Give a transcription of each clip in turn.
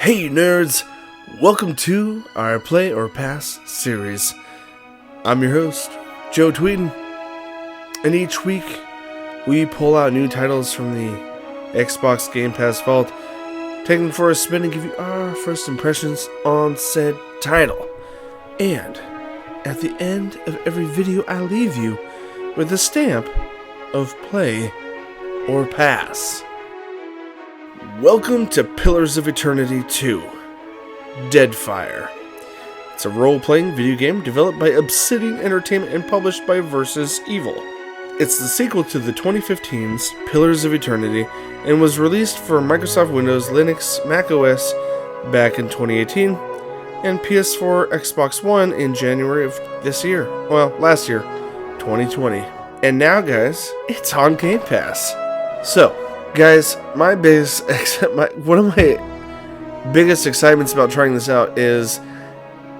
Hey nerds! Welcome to our Play or Pass series. I'm your host, Joe Tweeden, and each week we pull out new titles from the Xbox Game Pass vault, taking for a spin and give you our first impressions on said title. And at the end of every video I leave you with a stamp of Play or Pass. Welcome to Pillars of Eternity 2, Deadfire. It's a role-playing video game developed by Obsidian Entertainment and published by Versus Evil. It's the sequel to the 2015's Pillars of Eternity and was released for Microsoft Windows, Linux, macOS back in 2018 and PS4, Xbox One in January of this year. Well, last year, 2020. And now, guys, it's on Game Pass. So, guys, one of my biggest excitements about trying this out is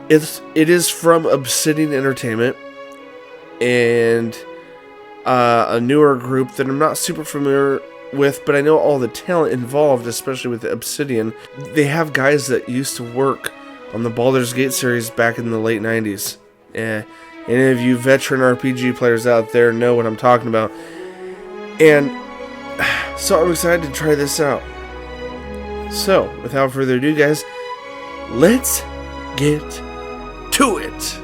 it is from Obsidian Entertainment and a newer group that I'm not super familiar with, but I know all the talent involved, especially with the Obsidian. They have guys that used to work on the Baldur's Gate series back in the late 90s. Any of you veteran RPG players out there know what I'm talking about. And so I'm excited to try this out. So, without further ado, guys, let's get to it.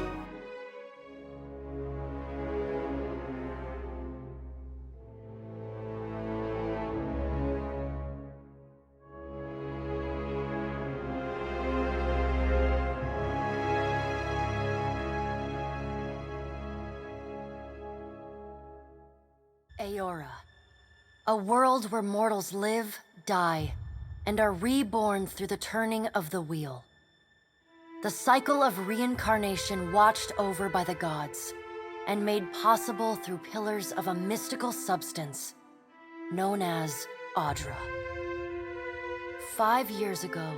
Eora. A world where mortals live, die, and are reborn through the turning of the wheel. The cycle of reincarnation watched over by the gods, and made possible through pillars of a mystical substance known as Audra. 5 years ago,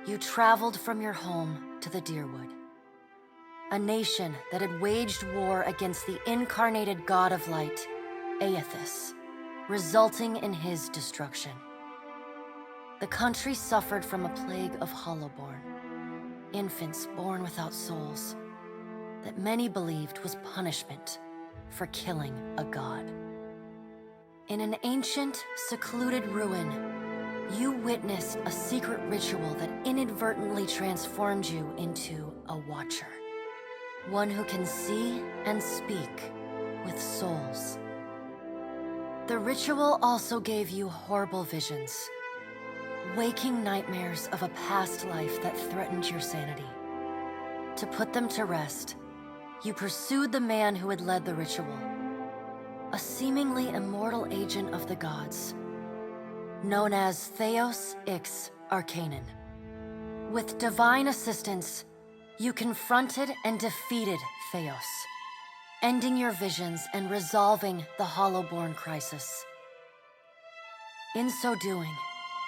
you traveled from your home to the Dyrwood, a nation that had waged war against the incarnated god of light, Eothas, resulting in his destruction. The country suffered from a plague of hollowborn, infants born without souls, that many believed was punishment for killing a god. In an ancient, secluded ruin, you witnessed a secret ritual that inadvertently transformed you into a watcher, one who can see and speak with souls. The ritual also gave you horrible visions, waking nightmares of a past life that threatened your sanity. To put them to rest, you pursued the man who had led the ritual, a seemingly immortal agent of the gods, known as Theos X Arcanon. With divine assistance, you confronted and defeated Theos, ending your visions and resolving the Hollowborn crisis. In so doing,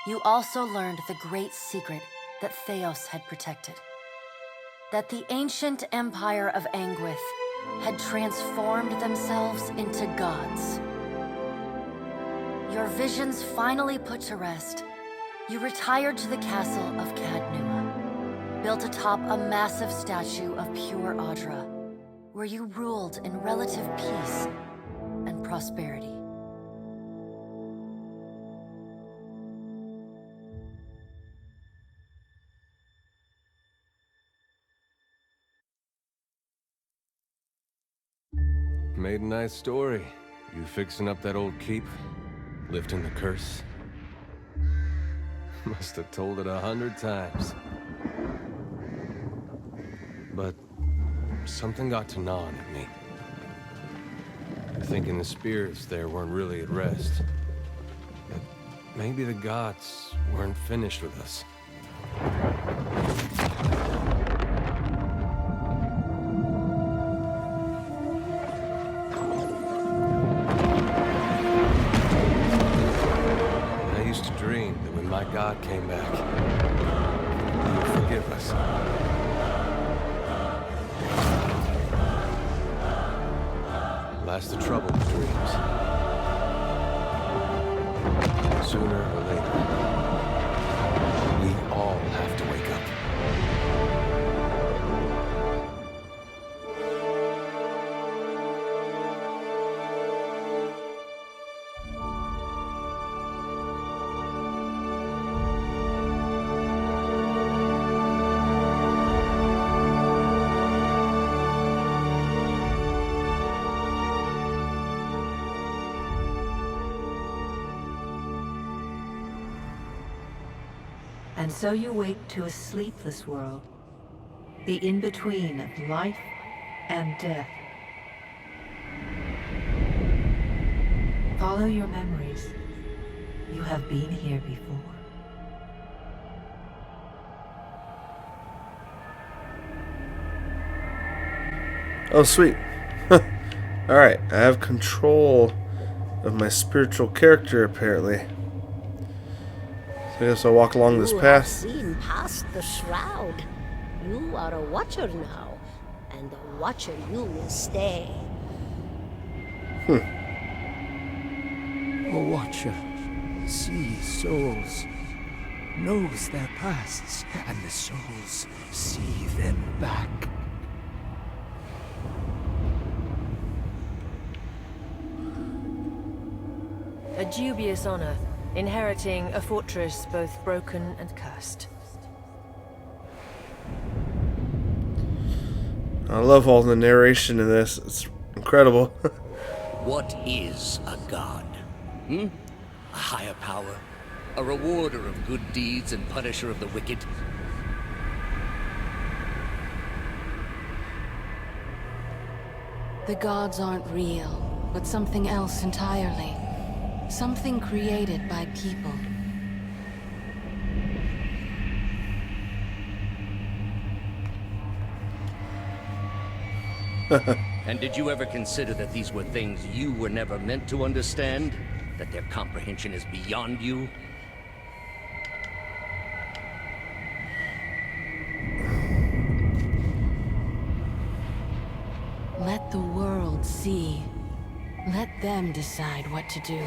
you also learned the great secret that Theos had protected, that the ancient empire of Anguith had transformed themselves into gods. Your visions finally put to rest, you retired to the castle of Cadnua, built atop a massive statue of pure Audra, where you ruled in relative peace and prosperity. Made a nice story. You fixing up that old keep, lifting the curse. Must have told it 100 times. But something got to gnawing at me. Thinking the spirits there weren't really at rest. That maybe the gods weren't finished with us. I used to dream that when my God came back, he would forgive us. Last the trouble with dreams. Sooner or later, we all have to And so you wake to a sleepless world, the in-between of life and death. Follow your memories. You have been here before. Oh, sweet. Alright, I have control of my spiritual character, apparently. So I guess I'll walk along this You path. have seen past the shroud. You are a watcher now, and a watcher you will stay. A watcher sees souls, knows their pasts, and the souls see them back. A dubious honor, inheriting a fortress both broken and cursed. I love all the narration in this. It's incredible. What is a god? A higher power? A rewarder of good deeds and punisher of the wicked? The gods aren't real, but something else entirely. Something created by people. And did you ever consider that these were things you were never meant to understand? That their comprehension is beyond you? Let the world see. Let them decide what to do.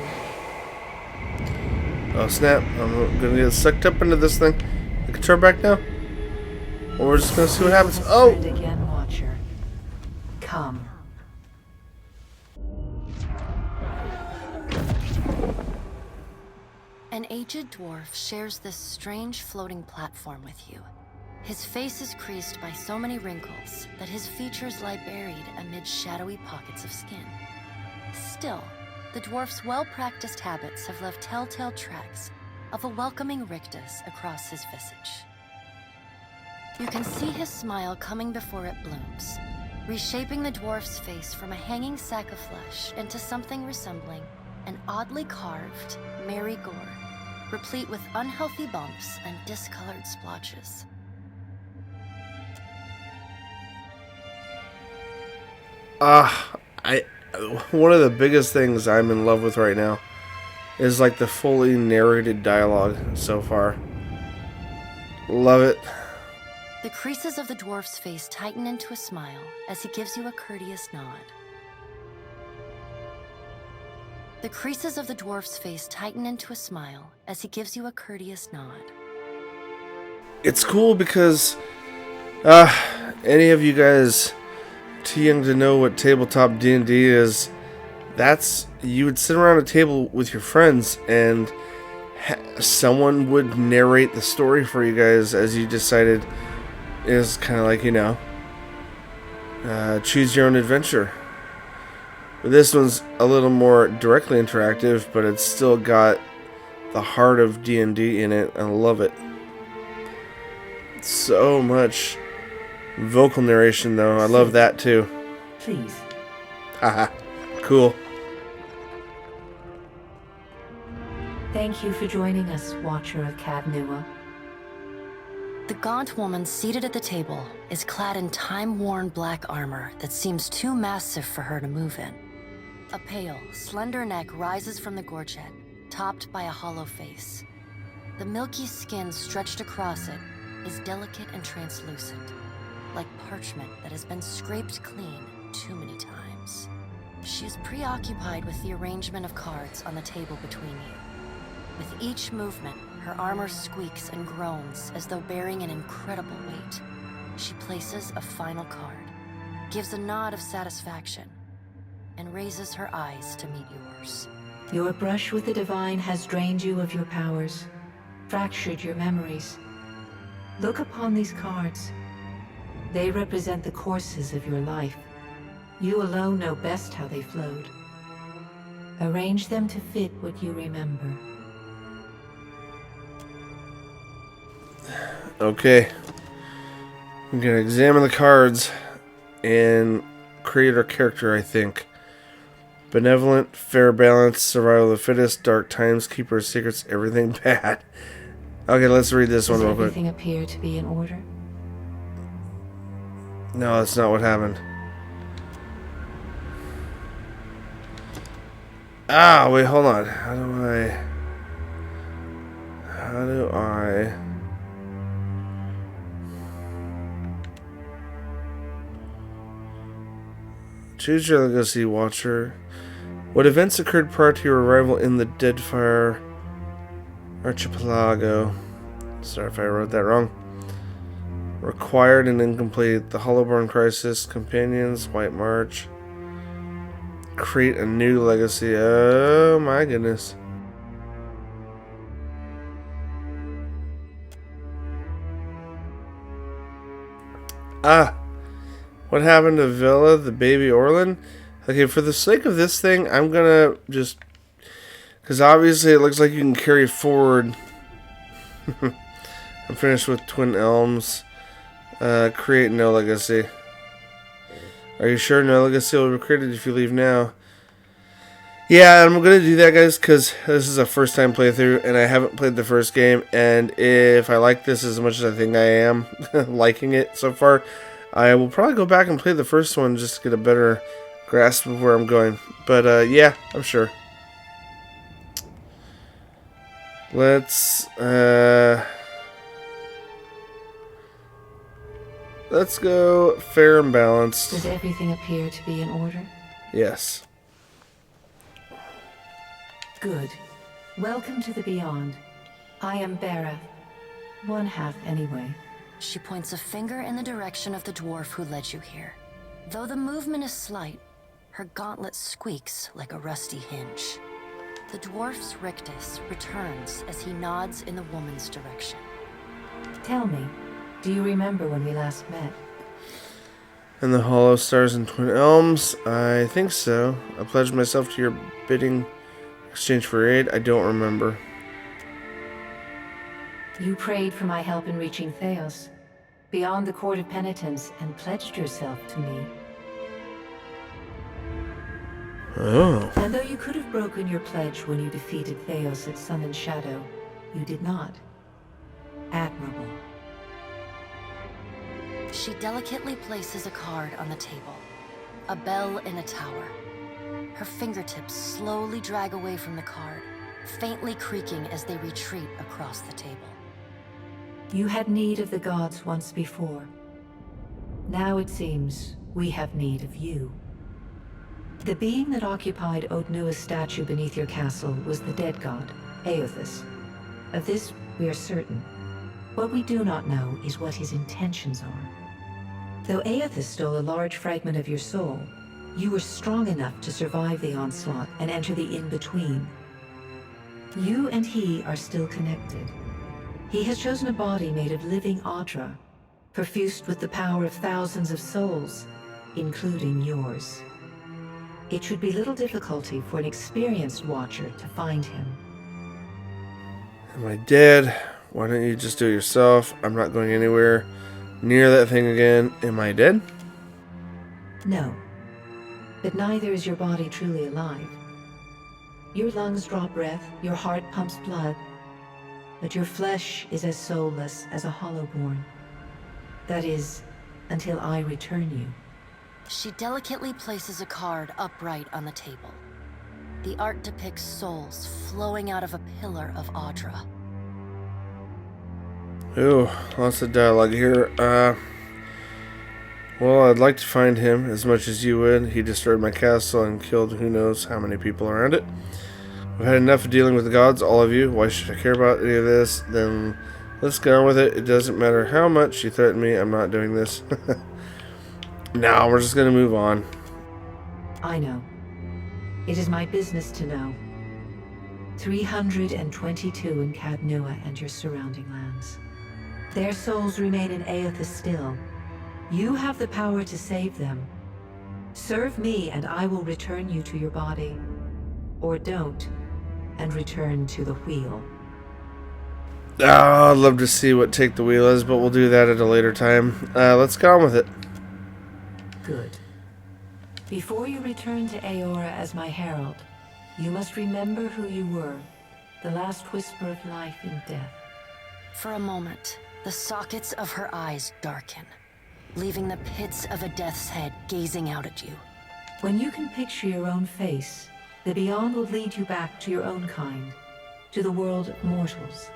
Oh snap, I'm gonna get sucked up into this thing. I can turn back now? Or we're just gonna see what happens. Oh! And again, Watcher. Come. An aged dwarf shares this strange floating platform with you. His face is creased by so many wrinkles that his features lie buried amid shadowy pockets of skin. Still, the dwarf's well-practiced habits have left telltale tracks of a welcoming rictus across his visage. You can see his smile coming before it blooms, reshaping the dwarf's face from a hanging sack of flesh into something resembling an oddly carved, merry gore, replete with unhealthy bumps and discolored splotches. One of the biggest things I'm in love with right now is like the fully narrated dialogue so far. Love it. The creases of the dwarf's face tighten into a smile as he gives you a courteous nod. The creases of the dwarf's face tighten into a smile as he gives you a courteous nod. It's cool because any of you guys too young to know what tabletop D&D is, that's, you would sit around a table with your friends and someone would narrate the story for you guys as you decided. Is kind of like, you know, choose your own adventure. This one's a little more directly interactive, but it's still got the heart of D&D in it. I love it. So much vocal narration, though. I love that, too. Please. Haha. Cool. Thank you for joining us, Watcher of Cadnua. The gaunt woman seated at the table is clad in time-worn black armor that seems too massive for her to move in. A pale, slender neck rises from the gorget, topped by a hollow face. The milky skin stretched across it is delicate and translucent, like parchment that has been scraped clean too many times. She is preoccupied with the arrangement of cards on the table between you. With each movement, her armor squeaks and groans as though bearing an incredible weight. She places a final card, gives a nod of satisfaction, and raises her eyes to meet yours. Your brush with the divine has drained you of your powers, fractured your memories. Look upon these cards. They represent the courses of your life. You alone know best how they flowed. Arrange them to fit what you remember. Okay. I'm gonna examine the cards and create our character, I think. Benevolent, fair balance, survival of the fittest, dark times, keeper of secrets, everything bad. Okay, let's read this one real quick. Does everything appear to be in order? No, that's not what happened. Ah, wait, hold on. How do I... Choose your legacy, Watcher. What events occurred prior to your arrival in the Deadfire Archipelago? Sorry if I wrote that wrong. Required and incomplete. The Hollowborn Crisis. Companions. White March. Create a new legacy. Oh my goodness. Ah. What happened to Villa, the baby Orlin? Okay, for the sake of this thing, I'm gonna just... Because obviously it looks like you can carry forward. I'm finished with Twin Elms. Create no legacy. Are you sure no legacy will be created if you leave now? Yeah, I'm gonna do that, guys, because this is a first time playthrough and I haven't played the first game, and if I like this as much as I think I am liking it so far, I will probably go back and play the first one just to get a better grasp of where I'm going. But yeah, I'm sure. Let's go fair and balanced. Does everything appear to be in order? Yes. Good. Welcome to the Beyond. I am Bera. One half, anyway. She points a finger in the direction of the dwarf who led you here. Though the movement is slight, her gauntlet squeaks like a rusty hinge. The dwarf's rictus returns as he nods in the woman's direction. Tell me, do you remember when we last met? And the Hollow Stars and Twin Elms? I think so. I pledged myself to your bidding in exchange for aid. I don't remember. You prayed for my help in reaching Theos, beyond the Court of Penitence, and pledged yourself to me. Oh. And though you could have broken your pledge when you defeated Theos at Sun and Shadow, you did not. Admirable. She delicately places a card on the table. A bell in a tower. Her fingertips slowly drag away from the card, faintly creaking as they retreat across the table. You had need of the gods once before. Now it seems we have need of you. The being that occupied Odnua's statue beneath your castle was the dead god, Eothas. Of this we are certain. What we do not know is what his intentions are. Though Eothas stole a large fragment of your soul, you were strong enough to survive the onslaught and enter the in-between. You and he are still connected. He has chosen a body made of living Audra, perfused with the power of thousands of souls, including yours. It should be little difficulty for an experienced watcher to find him. Am I dead? Why don't you just do it yourself? I'm not going anywhere near that thing again. Am I dead? No. But neither is your body truly alive. Your lungs draw breath, your heart pumps blood, but your flesh is as soulless as a Hollowborn. That is, until I return you. She delicately places a card upright on the table. The art depicts souls flowing out of a pillar of Audra. Ooh, lots of dialogue here. Well, I'd like to find him as much as you would. He destroyed my castle and killed who knows how many people around it. I've had enough of dealing with the gods, all of you. Why should I care about any of this? Then let's get on with it. It doesn't matter how much you threaten me. I'm not doing this. No, we're just going to move on. I know. It is my business to know. 322 in Cadnua and your surrounding lands. Their souls remain in Eothas still. You have the power to save them. Serve me and I will return you to your body. Or don't, and return to the wheel. Oh, I'd love to see what Take the Wheel is, but we'll do that at a later time. Let's get on with it. Good. Before you return to Eora as my herald, you must remember who you were, the last whisper of life in death. For a moment, the sockets of her eyes darken, leaving the pits of a death's head gazing out at you. When you can picture your own face, the Beyond will lead you back to your own kind, to the world of mortals.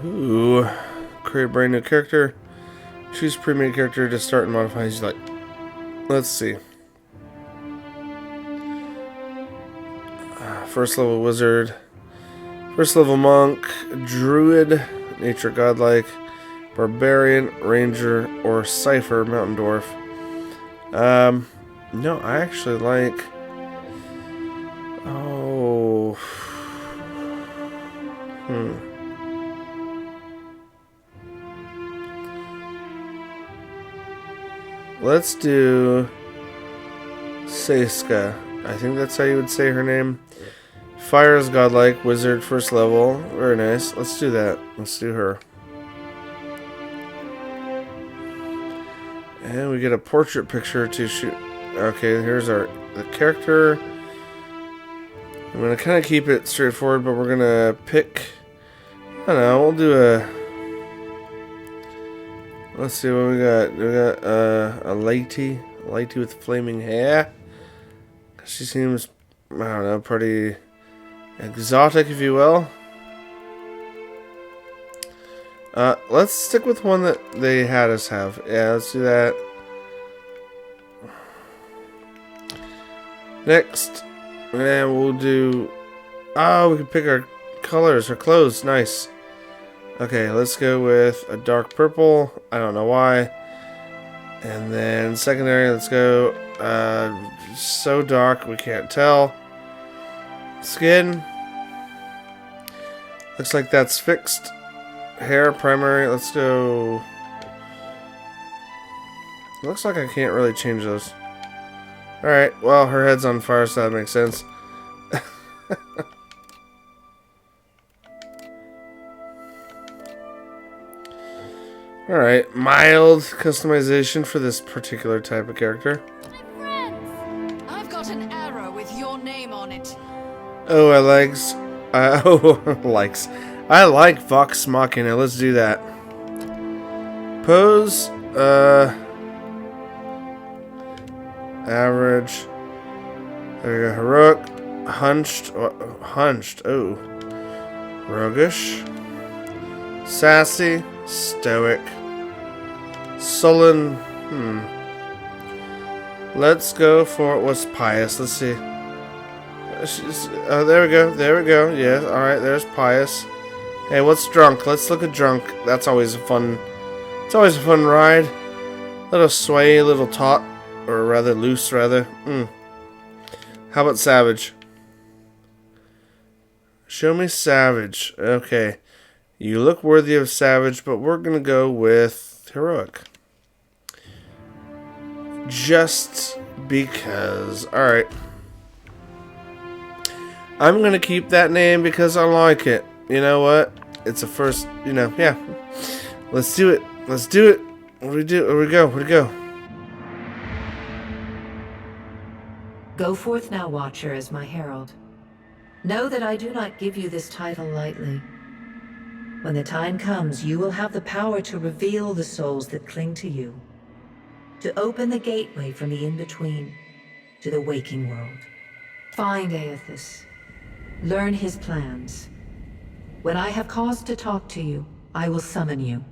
Ooh. Create a brand new character. Choose pre-made character to start and modify as you like. Let's see. First level wizard. First level monk. Druid. Nature godlike. Barbarian. Ranger. Or Cypher. Mountain dwarf. No, I actually like... Oh... Let's do Seiska. I think that's how you would say her name. Fire is godlike, wizard, first level. Very nice. Let's do that. Let's do her. And we get a portrait picture to shoot. Okay, here's the character. I'm going to kind of keep it straightforward, but we're going to pick... I don't know, we'll do a... Let's see what we got. We got a lady with flaming hair. She seems, I don't know, pretty exotic, if you will. Let's stick with one that they had us have. Yeah, let's do that. Next, and we'll do... Oh, we can pick our colors, our clothes. Nice. Okay, let's go with a dark purple. I don't know why. And then secondary, let's go so dark we can't tell. Skin. Looks like that's fixed. Hair, primary, let's go. Looks like I can't really change those. Alright, well, her head's on fire, so that makes sense. Alright, mild customization for this particular type of character. My friends, I've got an arrow with your name on it. Oh, I likes. Likes. I like Vox Machina. Let's do that. Pose. Average. There we go. Heroic. Hunched. Hunched. Oh. Roguish. Sassy. Stoic. Sullen. Let's go for what's pious. Let's see. There we go. There we go. Yeah. All right. There's pious. Hey, what's drunk? Let's look at drunk. That's always a fun. It's always a fun ride. Little sway, little taut, or rather loose, rather. How about savage? Show me savage. Okay. You look worthy of savage, but we're gonna go with heroic. Just because. Alright. I'm gonna keep that name because I like it. You know what? It's a first, yeah. Let's do it. Let's do it. What do we do? Where we go? Where to go? Go forth now, Watcher, as my herald. Know that I do not give you this title lightly. When the time comes, you will have the power to reveal the souls that cling to you, to open the gateway from the in-between to the waking world. Find Eothas. Learn his plans. When I have cause to talk to you, I will summon you.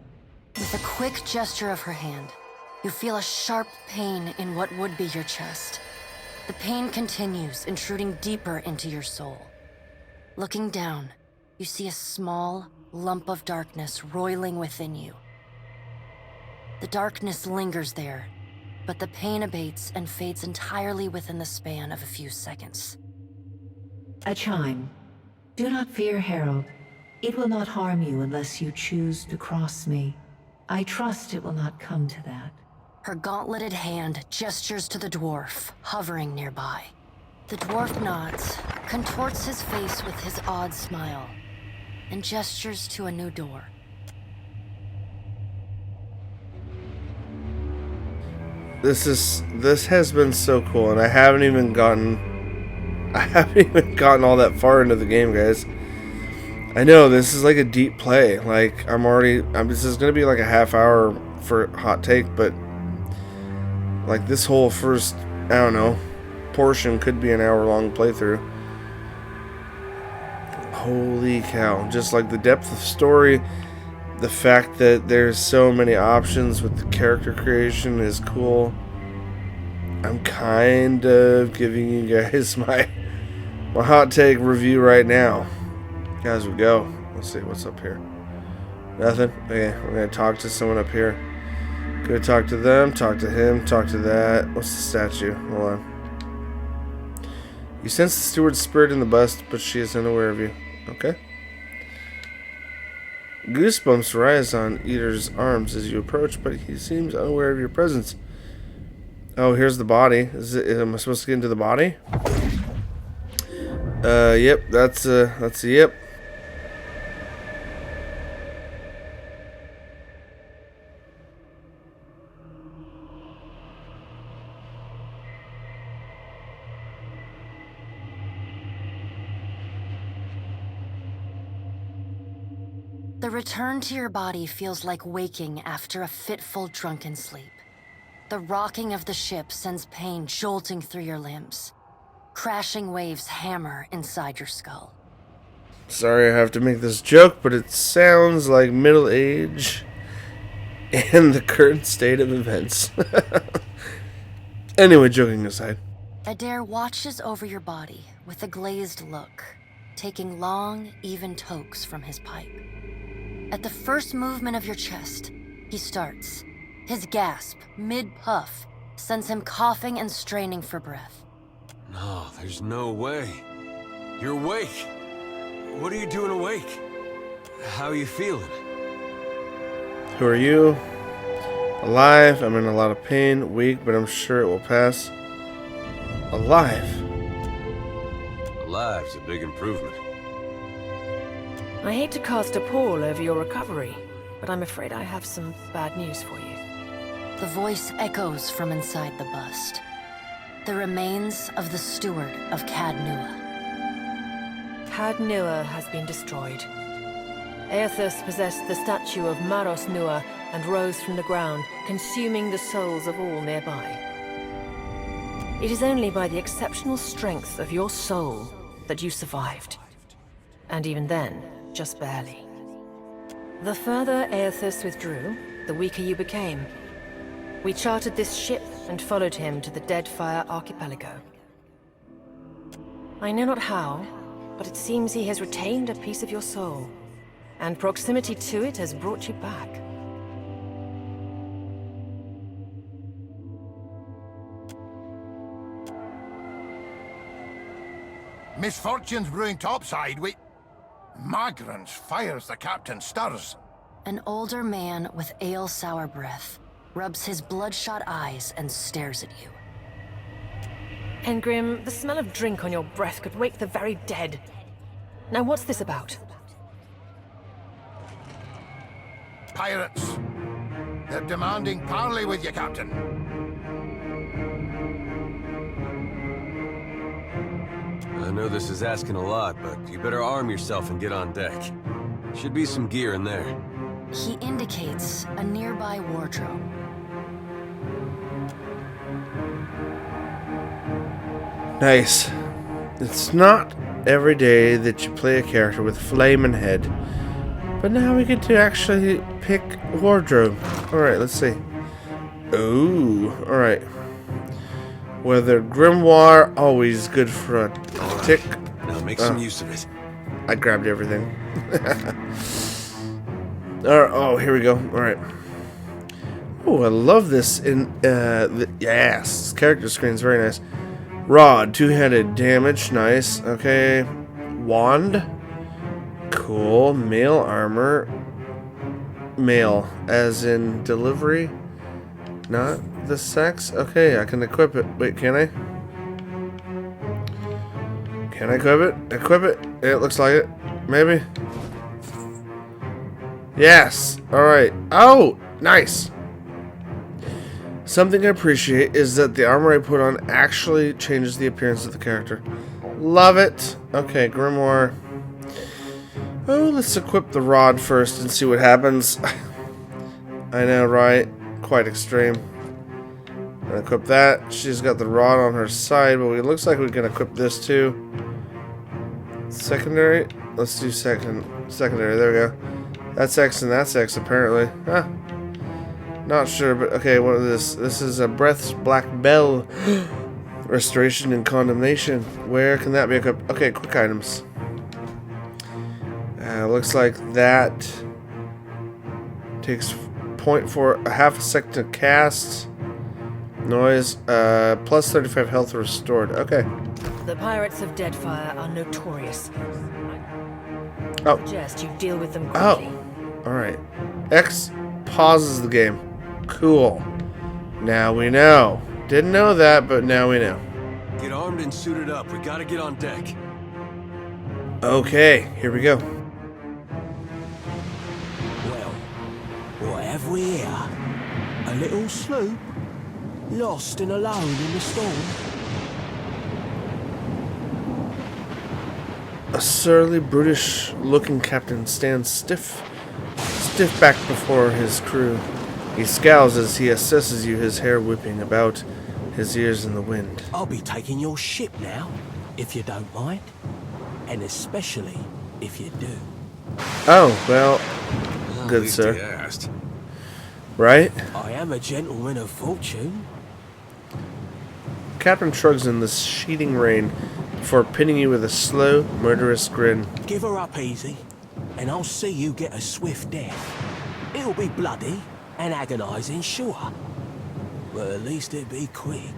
With a quick gesture of her hand, you feel a sharp pain in what would be your chest. The pain continues, intruding deeper into your soul. Looking down, you see a small lump of darkness roiling within you. The darkness lingers there, but the pain abates and fades entirely within the span of a few seconds. A chime. Do not fear, Herald. It will not harm you unless you choose to cross me. I trust it will not come to that. Her gauntleted hand gestures to the dwarf, hovering nearby. The dwarf nods, contorts his face with his odd smile, and gestures to a new door. This has been so cool, and I haven't even gotten all that far into the game, guys. I know this is like a deep play. Like this is gonna be like a half hour for hot take, but like this whole first, I don't know, portion could be an hour-long playthrough. Holy cow. Just like the depth of story, the fact that there's so many options with the character creation is cool. I'm kind of giving you guys my hot take review right now. As we go. Let's see what's up here. Nothing? Okay, we're going to talk to someone up here. Go talk to them, talk to him, talk to that. What's the statue? Hold on. You sense the steward's spirit in the bust, but she is unaware of you. Okay. Goosebumps rise on Eater's arms as you approach, but he seems unaware of your presence. Oh, here's the body. Am I supposed to get into the body? Yep, that's a yep. The return to your body feels like waking after a fitful drunken sleep. The rocking of the ship sends pain jolting through your limbs. Crashing waves hammer inside your skull. Sorry I have to make this joke, but it sounds like middle age and the current state of events. Anyway, joking aside. Adair watches over your body with a glazed look, taking long, even tokes from his pipe. At the first movement of your chest, he starts. His gasp, mid-puff, sends him coughing and straining for breath. No, there's no way. You're awake. What are you doing awake? How are you feeling? Who are you? Alive. I'm in a lot of pain. Weak, but I'm sure it will pass. Alive. Alive's a big improvement. I hate to cast a pall over your recovery, but I'm afraid I have some bad news for you. The voice echoes from inside the bust. The remains of the steward of Cad Nua. Cad Nua has been destroyed. Eothas possessed the statue of Maros Nua and rose from the ground, consuming the souls of all nearby. It is only by the exceptional strength of your soul that you survived. And even then, just barely. The further Eothas withdrew, the weaker you became. We chartered this ship and followed him to the Deadfire Archipelago. I know not how, but it seems he has retained a piece of your soul, and proximity to it has brought you back. Misfortunes brewing topside, Magrans fires the captain stirs. An older man with ale-sour breath rubs his bloodshot eyes and stares at you. Engrim, the smell of drink on your breath could wake the very dead. Now what's this about? Pirates. They're demanding parley with you, Captain. I know this is asking a lot, but you better arm yourself and get on deck. Should be some gear in there. He indicates a nearby wardrobe. Nice. It's not every day that you play a character with a flaming head, but now we get to actually pick wardrobe. Alright, let's see. Ooh, alright. Whether grimoire, always good for a tick. Now make some use of it. I grabbed everything. Alright, oh, here we go. Alright. Oh, I love this. Yes, character screen is very nice. Rod, two-handed damage, nice. Okay, wand, cool. Mail armor, mail, as in delivery, not this sex? Okay, I can equip it. Wait, can I? Can I equip it? Equip it? Yeah, it looks like it. Maybe? Yes! Alright. Oh! Nice! Something I appreciate is that the armor I put on actually changes the appearance of the character. Love it! Okay, Grimoire. Oh, let's equip the rod first and see what happens. I know, right? Quite extreme. And equip that. She's got the rod on her side, but it looks like we can equip this too. Secondary? Let's do secondary. There we go. That's X and that's X, apparently. Huh. Not sure, but okay, what is this? This is a Breath's Black Bell. Restoration and Condemnation. Where can that be equipped? Okay, quick items. Looks like that takes point for a half a second to cast. Noise, plus 35 health restored. Okay. The pirates of Deadfire are notorious. Oh. I suggest you deal with them quickly. Oh. Alright. X pauses the game. Cool. Now we know. Didn't know that, but now we know. Get armed and suited up. We gotta get on deck. Okay, here we go. Well, what have we here? A little sloop? Lost and alone in the storm? A surly, brutish-looking captain stands stiff back before his crew. He scowls as he assesses you, his hair whipping about his ears in the wind. I'll be taking your ship now, if you don't mind. And especially if you do. Oh, well, good At least sir. he asked. Right? I am a gentleman of fortune. Captain shrugs in the sheeting rain before pinning you with a slow, murderous grin. Give her up easy, and I'll see you get a swift death. It'll be bloody and agonizing, sure. But at least it'll be quick.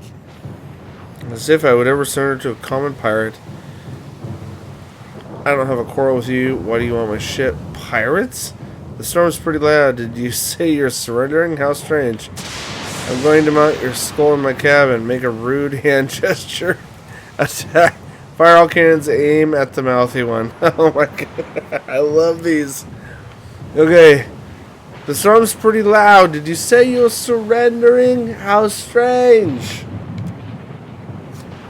As if I would ever surrender to a common pirate. I don't have a quarrel with you. Why do you want my ship? Pirates? The storm's pretty loud. Did you say you're surrendering? How strange. I'm going to mount your skull in my cabin. Make a rude hand gesture. Attack. Fire all cannons. Aim at the mouthy one. Oh my god. I love these. Okay. The storm's pretty loud. Did you say you're surrendering? How strange.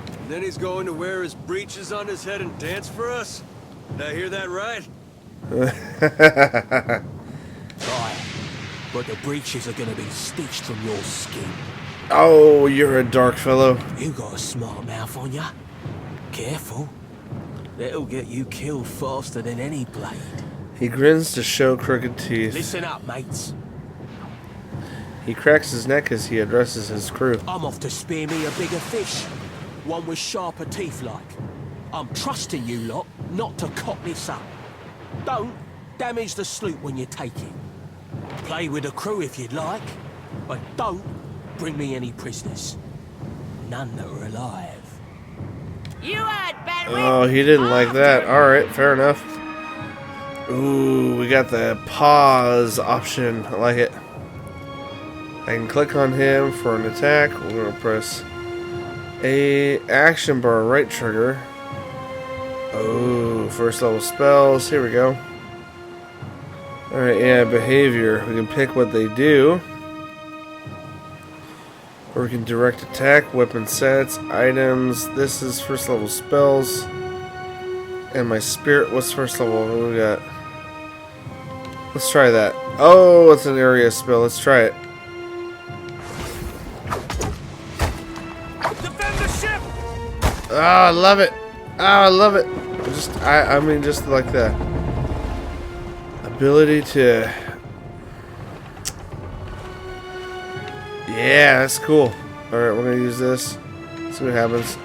And then he's going to wear his breeches on his head and dance for us? Did I hear that right? Right. But the breeches are gonna be stitched from your skin. Oh, you're a dark fellow. You got a smart mouth on ya. Careful. That'll get you killed faster than any blade. He grins to show crooked teeth. Listen up, mates. He cracks his neck as he addresses his crew. I'm off to spear me a bigger fish. One with sharper teeth like. I'm trusting you lot not to cock this up. Don't damage the sloop when you take it. Play with the crew if you'd like, but don't bring me any prisoners. None that are alive. You had better. Oh, he didn't like that. Alright, fair enough. Ooh, we got the pause option. I like it. I can click on him for an attack. We're going to press A action bar right trigger. Oh, first level spells. Here we go. Alright, yeah, behavior. We can pick what they do. Or we can direct attack, weapon sets, items. This is first level spells. And my spirit, what's first level? What do we got? Let's try that. Oh, it's an area spell. Let's try it. Defend the ship! Oh, I love it. Oh, I love it. I mean, just like the ability to. Yeah, that's cool. All right, we're gonna use this. See what happens.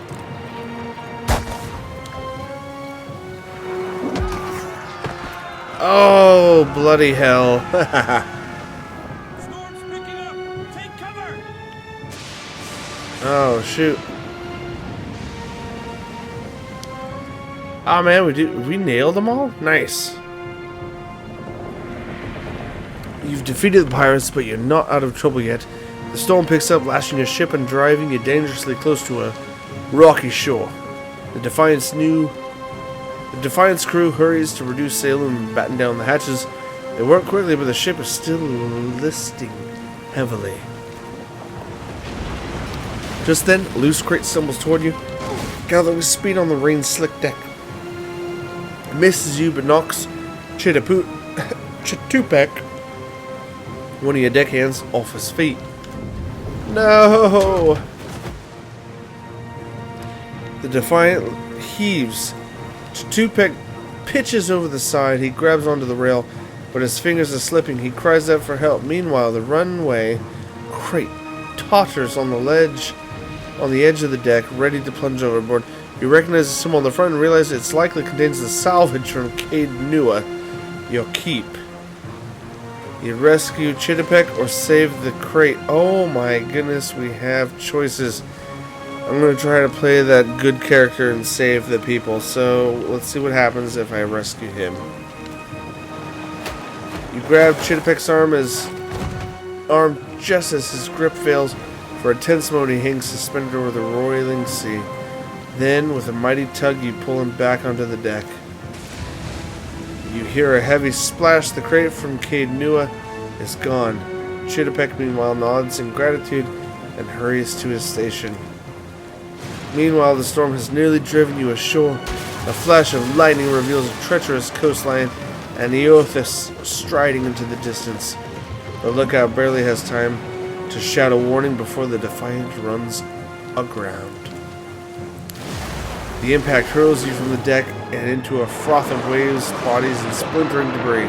Oh, bloody hell. Storm's picking up. Take cover. Oh, shoot. Oh man, we nailed them all? Nice. You've defeated the pirates, but you're not out of trouble yet. The storm picks up, lashing your ship and driving you dangerously close to a rocky shore. The Defiant's crew hurries to reduce sail and batten down the hatches. They work quickly, but the ship is still listing heavily. Just then, a loose crate stumbles toward you, gathering speed on the rain-slick deck. It misses you, but knocks Chitupek, one of your deckhands, off his feet. No! The Defiant heaves. Chitupek pitches over the side. He grabs onto the rail, but his fingers are slipping. He cries out for help. Meanwhile, the runway crate totters on the edge of the deck, ready to plunge overboard. You recognize the symbol on the front and realize it likely contains the salvage from Caed Nua, your keep. You rescue Chitupek or save the crate. Oh my goodness, we have choices. I'm going to try to play that good character and save the people, so let's see what happens if I rescue him. You grab Chitupek's arm just as his grip fails. For a tense moment, he hangs suspended over the roiling sea. Then, with a mighty tug, you pull him back onto the deck. You hear a heavy splash. The crate from Caed Nua is gone. Chitupek, meanwhile, nods in gratitude and hurries to his station. Meanwhile, the storm has nearly driven you ashore. A flash of lightning reveals a treacherous coastline and Eothas striding into the distance. The lookout barely has time to shout a warning before the Defiant runs aground. The impact hurls you from the deck and into a froth of waves, bodies, and splintering debris.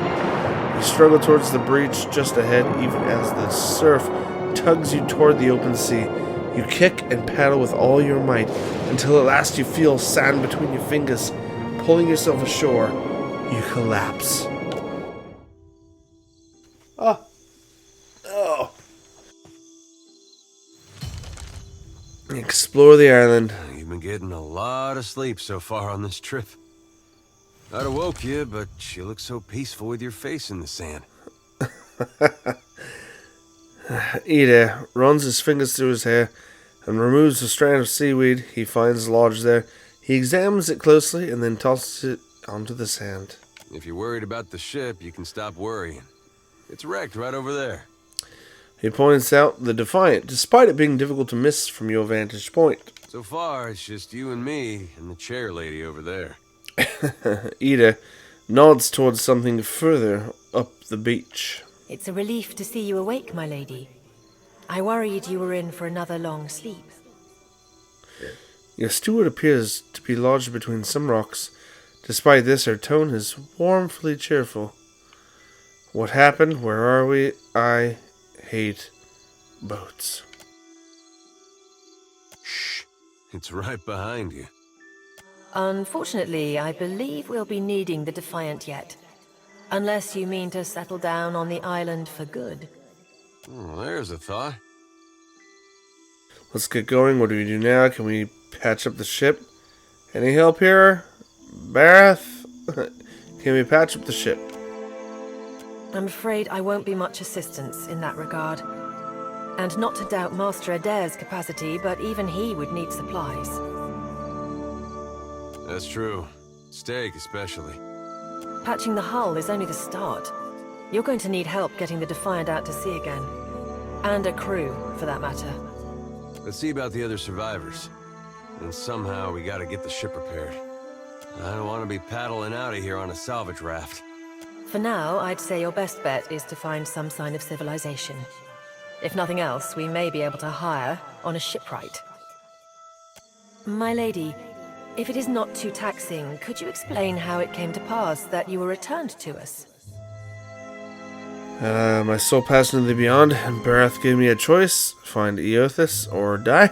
You struggle towards the breach just ahead, even as the surf tugs you toward the open sea. You kick and paddle with all your might, until at last you feel sand between your fingers. Pulling yourself ashore, you collapse. Oh. Explore the island. You've been getting a lot of sleep so far on this trip. I'd have woke you, but you look so peaceful with your face in the sand. Ida runs his fingers through his hair and removes a strand of seaweed he finds lodged there. He examines it closely and then tosses it onto the sand. If you're worried about the ship, you can stop worrying. It's wrecked right over there. He points out the Defiant, despite it being difficult to miss from your vantage point. So far, it's just you and me and the chair lady over there. Ida nods towards something further up the beach. It's a relief to see you awake, my lady. I worried you were in for another long sleep. Your steward appears to be lodged between some rocks. Despite this, her tone is warmly cheerful. What happened? Where are we? I hate boats. Shh. It's right behind you. Unfortunately, I believe we'll be needing the Defiant yet. Unless you mean to settle down on the island for good. Oh, there's a thought. Let's get going. What do we do now? Can we patch up the ship? Any help here? Barath? Can we patch up the ship? I'm afraid I won't be much assistance in that regard. And not to doubt Master Adair's capacity, but even he would need supplies. That's true. Steak, especially. Patching the hull is only the start. You're going to need help getting the Defiant out to sea again. And a crew, for that matter. Let's see about the other survivors. And somehow we gotta get the ship repaired. I don't want to be paddling out of here on a salvage raft. For now, I'd say your best bet is to find some sign of civilization. If nothing else, we may be able to hire on a shipwright. My lady, if it is not too taxing, could you explain how it came to pass that you were returned to us? My soul passed into the beyond, and Barath gave me a choice: find Eothas or die.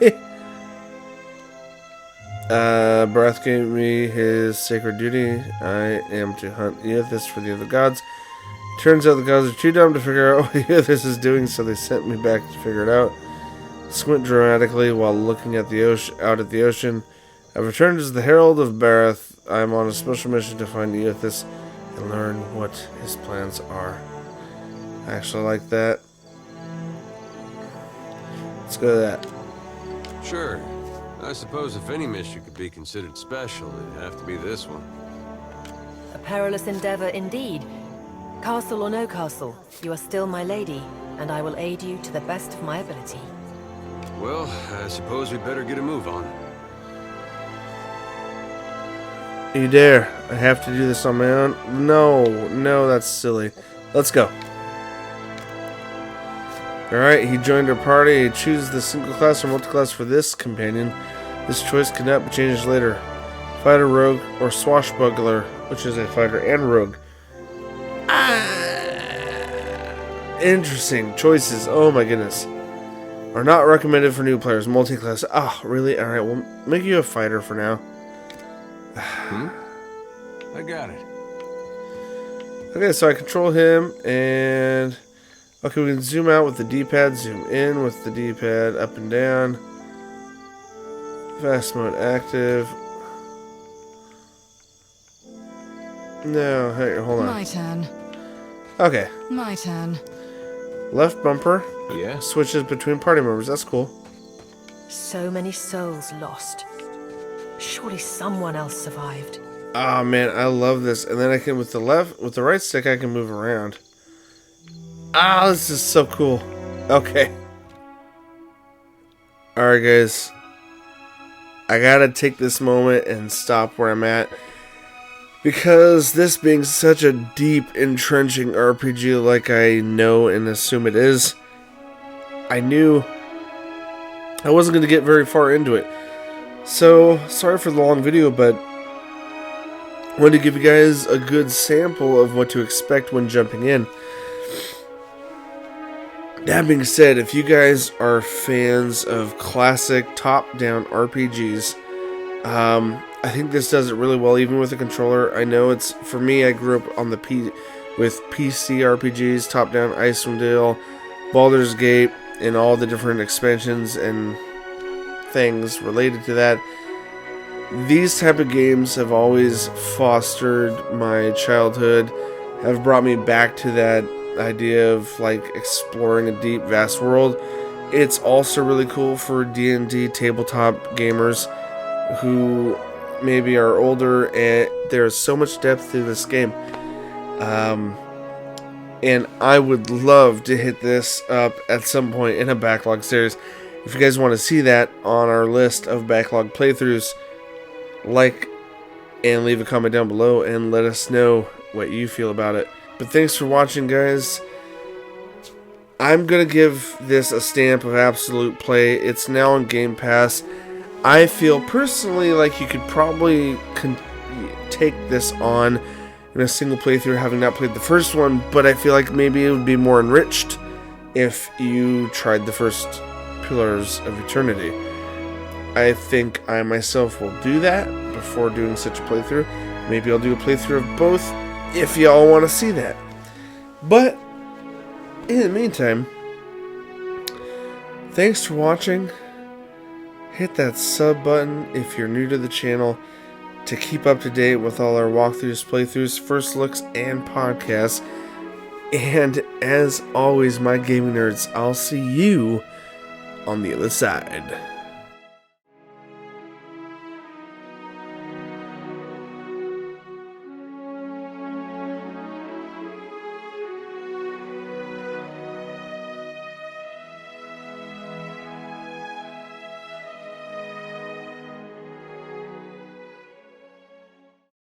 Barath gave me his sacred duty. I am to hunt Eothas for the other gods. Turns out the gods are too dumb to figure out what Eothas is doing, so they sent me back to figure it out. Squint dramatically while looking at the out at the ocean. I've returned as the Herald of Barath. I am on a special mission to find Eothas and learn what his plans are. I actually like that. Let's go to that. Sure. I suppose if any mission could be considered special, it'd have to be this one. A perilous endeavor indeed. Castle or no castle, you are still my lady, and I will aid you to the best of my ability. Well, I suppose we better get a move on. You dare? I have to do this on my own? No, that's silly. Let's go. Alright, he joined our party. He chooses the single class or multi-class for this companion. This choice cannot be changed later. Fighter, rogue, or swashbuckler, which is a fighter and rogue. Interesting choices. Oh my goodness. Are not recommended for new players. Multi-class. Oh, really? Alright, we'll make you a fighter for now. I got it. Okay, so I control him, and... Okay, we can zoom out with the D-pad, zoom in with the D-pad, up and down. Fast mode active. No, hey, hold on. My turn. Okay. My turn. Left bumper. Yeah? Switches between party members. That's cool. So many souls lost. Surely someone else survived. Ah, man, I love this. And then I can, with the right stick, I can move around. Ah, this is so cool. Okay. Alright, guys. I gotta take this moment and stop where I'm at. Because this being such a deep, entrenching RPG like I know and assume it is, I knew I wasn't going to get very far into it. So, sorry for the long video, but I wanted to give you guys a good sample of what to expect when jumping in. That being said, if you guys are fans of classic top-down RPGs, I think this does it really well, even with a controller. I know it's, for me, I grew up on the with PC RPGs, top-down Icewind Dale, Baldur's Gate, and all the different expansions and things related to that. These type of games have always fostered my childhood, have brought me back to that idea of like exploring a deep, vast world. It's also really cool for D&D tabletop gamers who maybe are older, and there's so much depth to this game. And I would love to hit this up at some point in a backlog series. If you guys want to see that on our list of backlog playthroughs, like and leave a comment down below and let us know what you feel about it. But thanks for watching, guys. I'm going to give this a stamp of absolute play. It's now on Game Pass. I feel personally like you could probably take this on in a single playthrough, having not played the first one, but I feel like maybe it would be more enriched if you tried the first Pillars of Eternity. I think I myself will do that before doing such a playthrough. Maybe I'll do a playthrough of both if y'all want to see that. But in the meantime, thanks for watching. Hit that sub button if you're new to the channel to keep up to date with all our walkthroughs, playthroughs, first looks, and podcasts. And as always, my gaming nerds, I'll see you on the other side.